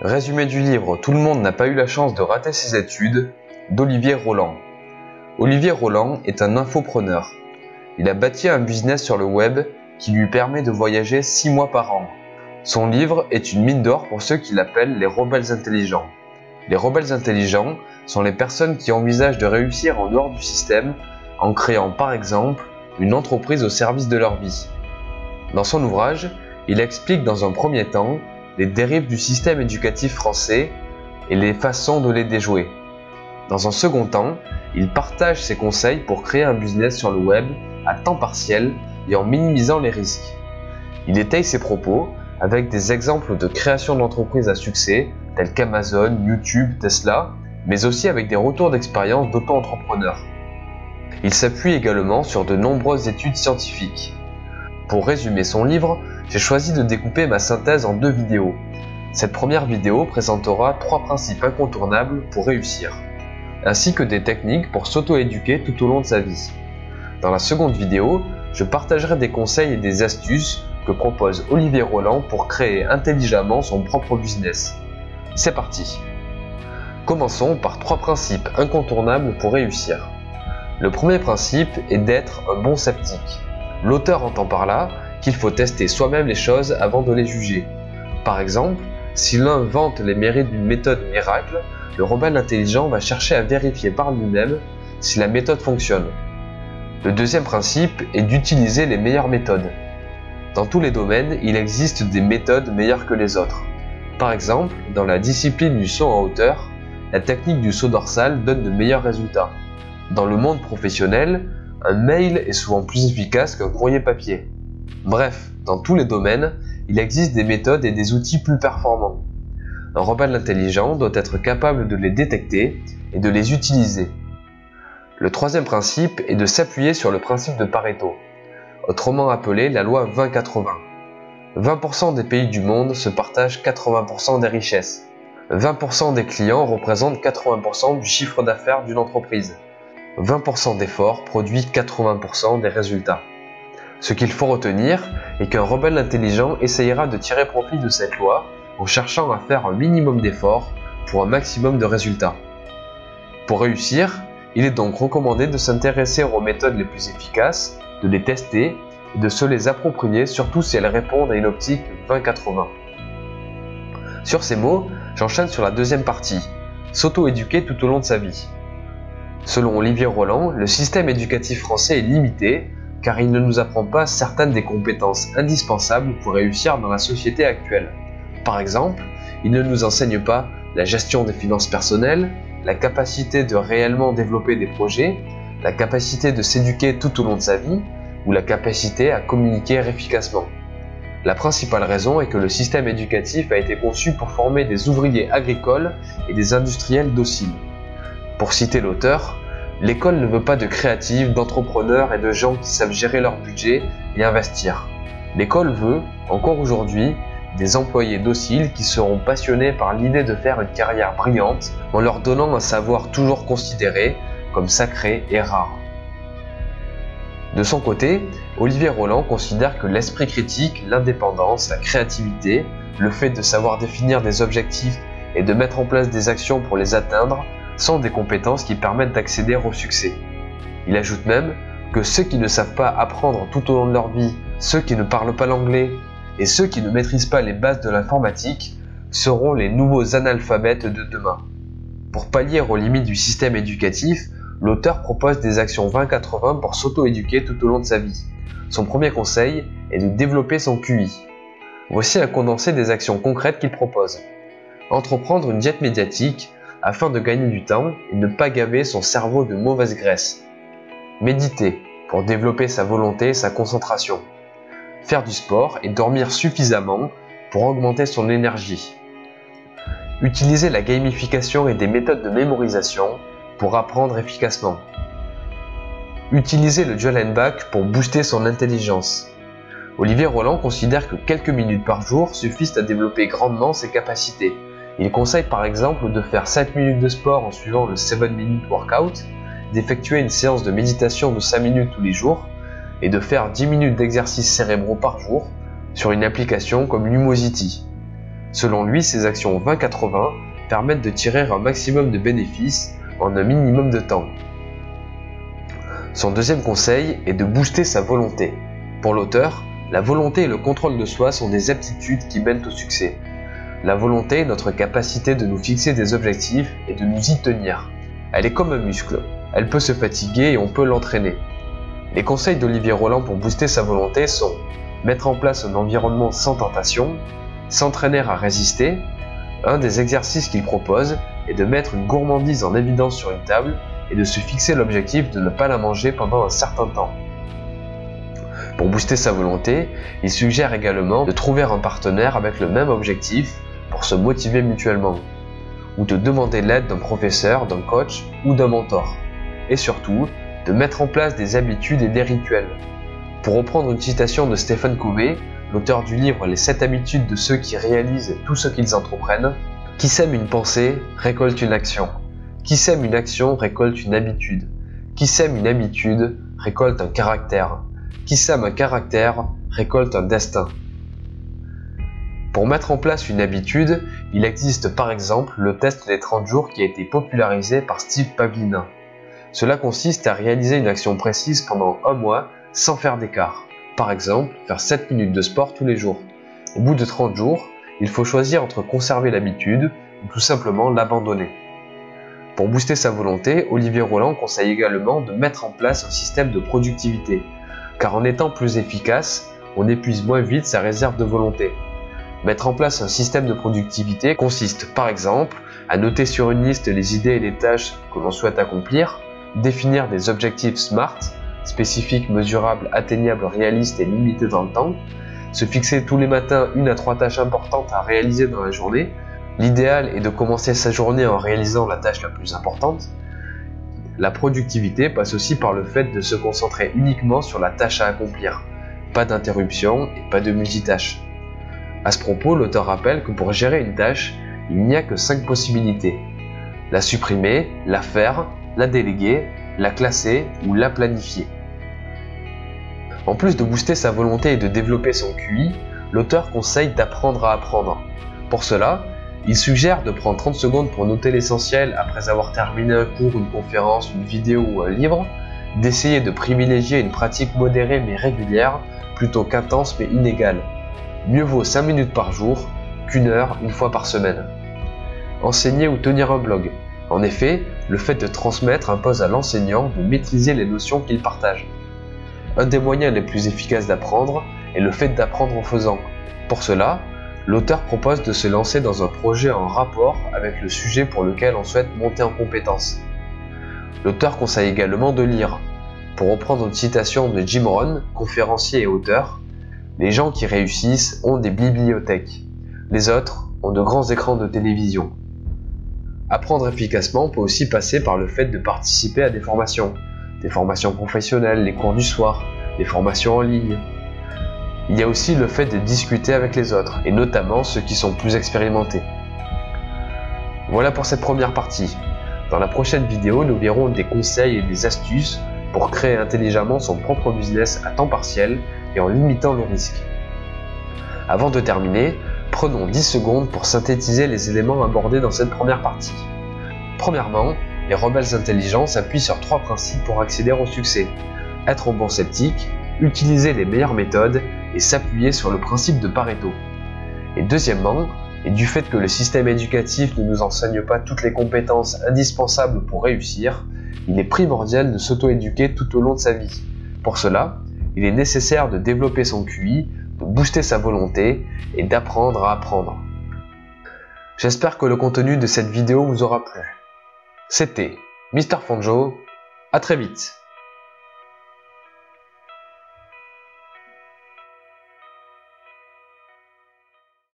Résumé du livre Tout le monde n'a pas eu la chance de rater ses études d'Olivier Roland. Olivier Roland est un infopreneur. Il a bâti un business sur le web qui lui permet de voyager 6 mois par an. Son livre est une mine d'or pour ceux qui l'appellent les rebelles intelligents. Les rebelles intelligents sont les personnes qui envisagent de réussir en dehors du système en créant par exemple une entreprise au service de leur vie. Dans son ouvrage, il explique dans un premier temps les dérives du système éducatif français et les façons de les déjouer. Dans un second temps, il partage ses conseils pour créer un business sur le web à temps partiel et en minimisant les risques. Il étaye ses propos avec des exemples de création d'entreprises à succès telles qu'Amazon, YouTube, Tesla, mais aussi avec des retours d'expérience d'auto-entrepreneurs. Il s'appuie également sur de nombreuses études scientifiques. Pour résumer son livre, j'ai choisi de découper ma synthèse en 2 vidéos. Cette première vidéo présentera 3 principes incontournables pour réussir, ainsi que des techniques pour s'auto-éduquer tout au long de sa vie. Dans la seconde vidéo, je partagerai des conseils et des astuces que propose Olivier Roland pour créer intelligemment son propre business. C'est parti! Commençons par 3 principes incontournables pour réussir. Le premier principe est d'être un bon sceptique. L'auteur entend par là qu'il faut tester soi-même les choses avant de les juger. Par exemple, si l'un vante les mérites d'une méthode miracle, le rebelle intelligent va chercher à vérifier par lui-même si la méthode fonctionne. Le deuxième principe est d'utiliser les meilleures méthodes. Dans tous les domaines, il existe des méthodes meilleures que les autres. Par exemple, dans la discipline du saut en hauteur, la technique du saut dorsal donne de meilleurs résultats. Dans le monde professionnel, un mail est souvent plus efficace qu'un courrier papier. Bref, dans tous les domaines, il existe des méthodes et des outils plus performants. Un rebelle intelligent doit être capable de les détecter et de les utiliser. Le troisième principe est de s'appuyer sur le principe de Pareto, autrement appelé la loi 20-80. 20% des pays du monde se partagent 80% des richesses. 20% des clients représentent 80% du chiffre d'affaires d'une entreprise. 20% d'efforts produit 80% des résultats. Ce qu'il faut retenir est qu'un rebelle intelligent essayera de tirer profit de cette loi en cherchant à faire un minimum d'efforts pour un maximum de résultats. Pour réussir, il est donc recommandé de s'intéresser aux méthodes les plus efficaces, de les tester et de se les approprier, surtout si elles répondent à une optique 20-80. Sur ces mots, j'enchaîne sur la deuxième partie, s'auto-éduquer tout au long de sa vie. Selon Olivier Roland, le système éducatif français est limité car il ne nous apprend pas certaines des compétences indispensables pour réussir dans la société actuelle. Par exemple, il ne nous enseigne pas la gestion des finances personnelles, la capacité de réellement développer des projets, la capacité de s'éduquer tout au long de sa vie ou la capacité à communiquer efficacement. La principale raison est que le système éducatif a été conçu pour former des ouvriers agricoles et des industriels dociles. Pour citer l'auteur, l'école ne veut pas de créatifs, d'entrepreneurs et de gens qui savent gérer leur budget et investir. L'école veut, encore aujourd'hui, des employés dociles qui seront passionnés par l'idée de faire une carrière brillante en leur donnant un savoir toujours considéré comme sacré et rare. De son côté, Olivier Roland considère que l'esprit critique, l'indépendance, la créativité, le fait de savoir définir des objectifs et de mettre en place des actions pour les atteindre sont des compétences qui permettent d'accéder au succès. Il ajoute même que ceux qui ne savent pas apprendre tout au long de leur vie, ceux qui ne parlent pas l'anglais et ceux qui ne maîtrisent pas les bases de l'informatique seront les nouveaux analphabètes de demain. Pour pallier aux limites du système éducatif, l'auteur propose des actions 20-80 pour s'auto-éduquer tout au long de sa vie. Son premier conseil est de développer son QI. Voici un condensé des actions concrètes qu'il propose. Entreprendre une diète médiatique afin de gagner du temps et ne pas gaver son cerveau de mauvaise graisse. Méditer pour développer sa volonté et sa concentration. Faire du sport et dormir suffisamment pour augmenter son énergie. Utiliser la gamification et des méthodes de mémorisation pour apprendre efficacement. Utiliser le dual and back pour booster son intelligence. Olivier Roland considère que quelques minutes par jour suffisent à développer grandement ses capacités. Il conseille par exemple de faire 7 minutes de sport en suivant le 7 minute workout, d'effectuer une séance de méditation de 5 minutes tous les jours et de faire 10 minutes d'exercices cérébraux par jour sur une application comme Lumosity. Selon lui, ces actions 20-80 permettent de tirer un maximum de bénéfices en un minimum de temps. Son deuxième conseil est de booster sa volonté. Pour l'auteur, la volonté et le contrôle de soi sont des aptitudes qui mènent au succès. La volonté est notre capacité de nous fixer des objectifs et de nous y tenir. Elle est comme un muscle, elle peut se fatiguer et on peut l'entraîner. Les conseils d'Olivier Roland pour booster sa volonté sont mettre en place un environnement sans tentation, s'entraîner à résister. Un des exercices qu'il propose est de mettre une gourmandise en évidence sur une table et de se fixer l'objectif de ne pas la manger pendant un certain temps. Pour booster sa volonté, il suggère également de trouver un partenaire avec le même objectif pour se motiver mutuellement, ou de demander l'aide d'un professeur, d'un coach ou d'un mentor. Et surtout, de mettre en place des habitudes et des rituels. Pour reprendre une citation de Stephen Covey, l'auteur du livre Les 7 habitudes de ceux qui réalisent tout ce qu'ils entreprennent, qui sème une pensée récolte une action. Qui sème une action récolte une habitude. Qui sème une habitude récolte un caractère. Qui sème un caractère récolte un destin. Pour mettre en place une habitude, il existe par exemple le test des 30 jours qui a été popularisé par Steve Pavlina. Cela consiste à réaliser une action précise pendant un mois sans faire d'écart. Par exemple, faire 7 minutes de sport tous les jours. Au bout de 30 jours, il faut choisir entre conserver l'habitude ou tout simplement l'abandonner. Pour booster sa volonté, Olivier Roland conseille également de mettre en place un système de productivité, car en étant plus efficace, on épuise moins vite sa réserve de volonté. Mettre en place un système de productivité consiste par exemple à noter sur une liste les idées et les tâches que l'on souhaite accomplir, définir des objectifs SMART, spécifiques, mesurables, atteignables, réalistes et limités dans le temps, se fixer tous les matins 1 à 3 tâches importantes à réaliser dans la journée. L'idéal est de commencer sa journée en réalisant la tâche la plus importante. La productivité passe aussi par le fait de se concentrer uniquement sur la tâche à accomplir, pas d'interruption et pas de multitâche. À ce propos, l'auteur rappelle que pour gérer une tâche, il n'y a que 5 possibilités. La supprimer, la faire, la déléguer, la classer ou la planifier. En plus de booster sa volonté et de développer son QI, l'auteur conseille d'apprendre à apprendre. Pour cela, il suggère de prendre 30 secondes pour noter l'essentiel après avoir terminé un cours, une conférence, une vidéo ou un livre, d'essayer de privilégier une pratique modérée mais régulière plutôt qu'intense mais inégale. Mieux vaut 5 minutes par jour qu'une heure une fois par semaine. Enseigner ou tenir un blog. En effet, le fait de transmettre impose à l'enseignant de maîtriser les notions qu'il partage. Un des moyens les plus efficaces d'apprendre est le fait d'apprendre en faisant. Pour cela, l'auteur propose de se lancer dans un projet en rapport avec le sujet pour lequel on souhaite monter en compétence. L'auteur conseille également de lire. Pour reprendre une citation de Jim Rohn, conférencier et auteur, « Les gens qui réussissent ont des bibliothèques. Les autres ont de grands écrans de télévision. » Apprendre efficacement peut aussi passer par le fait de participer à des formations professionnelles, les cours du soir, des formations en ligne. Il y a aussi le fait de discuter avec les autres, et notamment ceux qui sont plus expérimentés. Voilà pour cette première partie. Dans la prochaine vidéo, nous verrons des conseils et des astuces pour créer intelligemment son propre business à temps partiel et en limitant le risque. Avant de terminer, prenons 10 secondes pour synthétiser les éléments abordés dans cette première partie. Premièrement, les rebelles intelligents s'appuient sur 3 principes pour accéder au succès. Être un bon sceptique, utiliser les meilleures méthodes et s'appuyer sur le principe de Pareto. Et deuxièmement, et du fait que le système éducatif ne nous enseigne pas toutes les compétences indispensables pour réussir, il est primordial de s'auto-éduquer tout au long de sa vie. Pour cela, il est nécessaire de développer son QI, de booster sa volonté et d'apprendre à apprendre. J'espère que le contenu de cette vidéo vous aura plu. C'était Mr. Fanjo, à très vite.